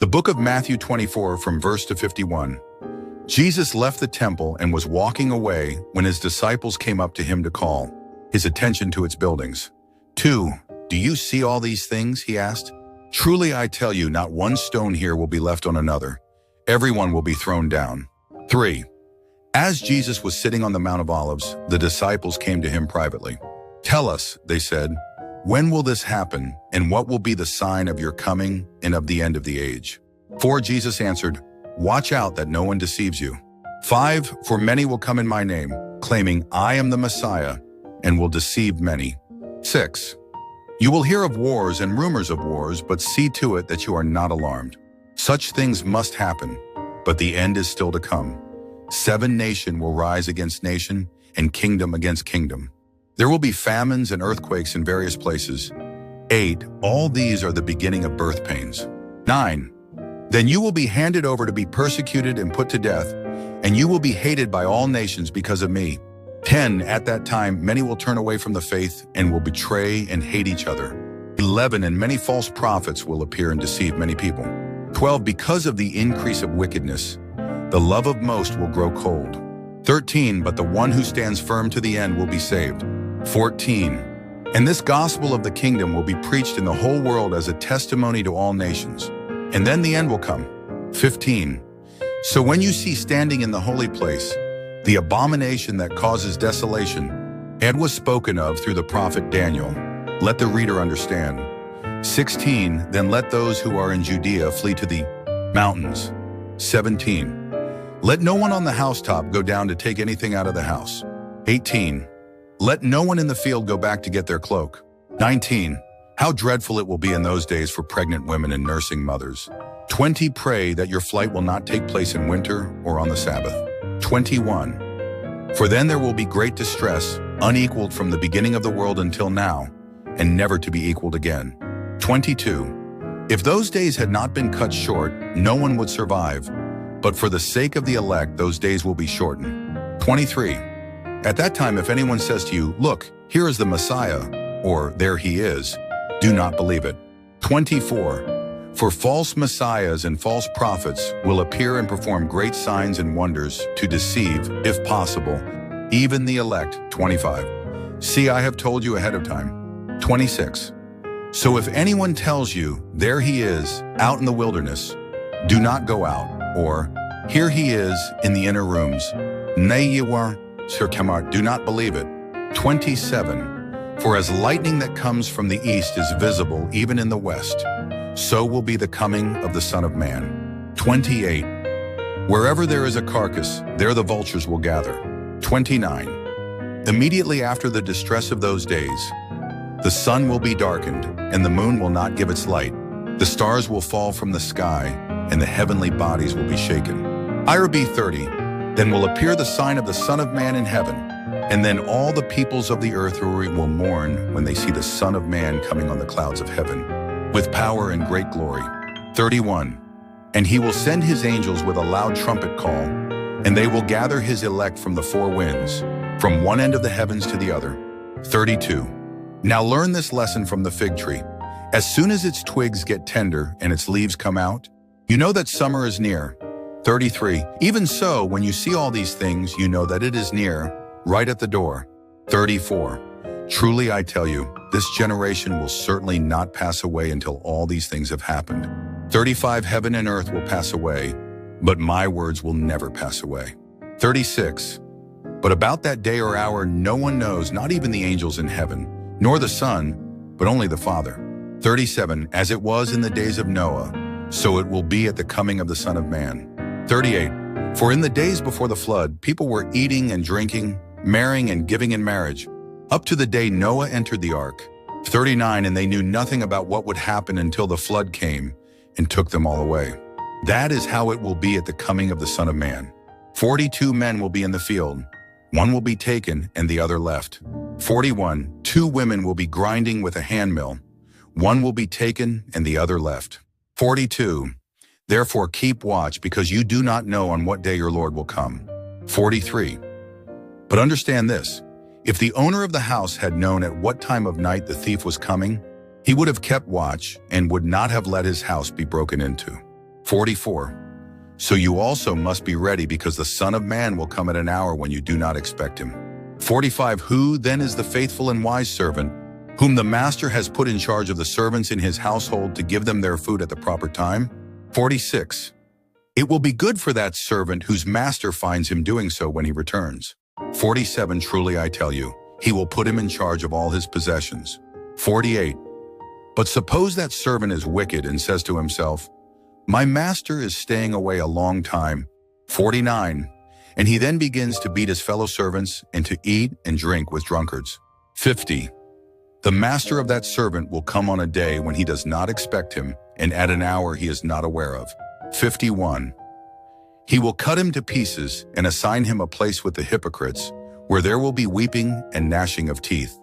The book of Matthew 24 from verse to 51. Jesus left the temple and was walking away when his disciples came up to him to call his attention to its buildings. 2. Do you see all these things? He asked. Truly I tell you, not one stone here will be left on another. Everyone will be thrown down. 3. As Jesus was sitting on the Mount of Olives, the disciples came to him privately. Tell us, they said, when will this happen, and what will be the sign of your coming and of the end of the age? 4. Jesus answered, Watch out that no one deceives you. 5. For many will come in my name, claiming I am the Messiah, and will deceive many. 6. You will hear of wars and rumors of wars, but see to it that you are not alarmed. Such things must happen, but the end is still to come. 7 nations will rise against nation, and kingdom against kingdom. There will be famines and earthquakes in various places. 8. All these are the beginning of birth pains. 9. Then you will be handed over to be persecuted and put to death, and you will be hated by all nations because of me. 10. At that time, many will turn away from the faith and will betray and hate each other. 11. And many false prophets will appear and deceive many people. 12. Because of the increase of wickedness, the love of most will grow cold. 13. But the one who stands firm to the end will be saved. 14. And this gospel of the kingdom will be preached in the whole world as a testimony to all nations. And then the end will come. 15. So when you see standing in the holy place the abomination that causes desolation, and was spoken of through the prophet Daniel, let the reader understand. 16. Then let those who are in Judea flee to the mountains. 17. Let no one on the housetop go down to take anything out of the house. 18. Let no one in the field go back to get their cloak. 19. How dreadful it will be in those days for pregnant women and nursing mothers. 20. Pray that your flight will not take place in winter or on the Sabbath. 21. For then there will be great distress, unequaled from the beginning of the world until now, and never to be equaled again. 22. If those days had not been cut short, no one would survive, but for the sake of the elect, those days will be shortened. 23. At that time, if anyone says to you, Look, here is the Messiah, or there he is, do not believe it. 24. For false messiahs and false prophets will appear and perform great signs and wonders to deceive, if possible, even the elect. 25. See, I have told you ahead of time. 26. So if anyone tells you, there he is, out in the wilderness, do not go out, or here he is in the inner rooms. Do not believe it. 27. For as lightning that comes from the east is visible even in the west, so will be the coming of the Son of Man. 28. Wherever there is a carcass, there the vultures will gather. 29. Immediately after the distress of those days, the sun will be darkened, and the moon will not give its light. The stars will fall from the sky, and the heavenly bodies will be shaken. IRB 30. Then will appear the sign of the Son of Man in heaven, and then all the peoples of the earth will mourn when they see the Son of Man coming on the clouds of heaven, with power and great glory. 31. And he will send his angels with a loud trumpet call, and they will gather his elect from the four winds, from one end of the heavens to the other. 32. Now learn this lesson from the fig tree. As soon as its twigs get tender and its leaves come out, you know that summer is near. 33. Even so, when you see all these things, you know that it is near, right at the door. 34. Truly I tell you, this generation will certainly not pass away until all these things have happened. 35. Heaven and earth will pass away, but my words will never pass away. 36. But about that day or hour no one knows, not even the angels in heaven, nor the Son, but only the Father. 37. As it was in the days of Noah, so it will be at the coming of the Son of Man. 38. For in the days before the flood, people were eating and drinking, marrying and giving in marriage, up to the day Noah entered the ark. 39. And they knew nothing about what would happen until the flood came and took them all away. That is how it will be at the coming of the Son of Man. 42 men will be in the field. One will be taken and the other left. 41. 2 women will be grinding with a handmill. One will be taken and the other left. 42. Therefore keep watch, because you do not know on what day your Lord will come. 43. But understand this, if the owner of the house had known at what time of night the thief was coming, he would have kept watch and would not have let his house be broken into. 44. So you also must be ready, because the Son of Man will come at an hour when you do not expect him. 45. Who then is the faithful and wise servant, whom the master has put in charge of the servants in his household to give them their food at the proper time? 46. It will be good for that servant whose master finds him doing so when he returns. 47. Truly I tell you, he will put him in charge of all his possessions. 48. But suppose that servant is wicked and says to himself, my master is staying away a long time. 49. And he then begins to beat his fellow servants and to eat and drink with drunkards. 50. The master of that servant will come on a day when he does not expect him, and at an hour he is not aware of. 51. He will cut him to pieces and assign him a place with the hypocrites, where there will be weeping and gnashing of teeth.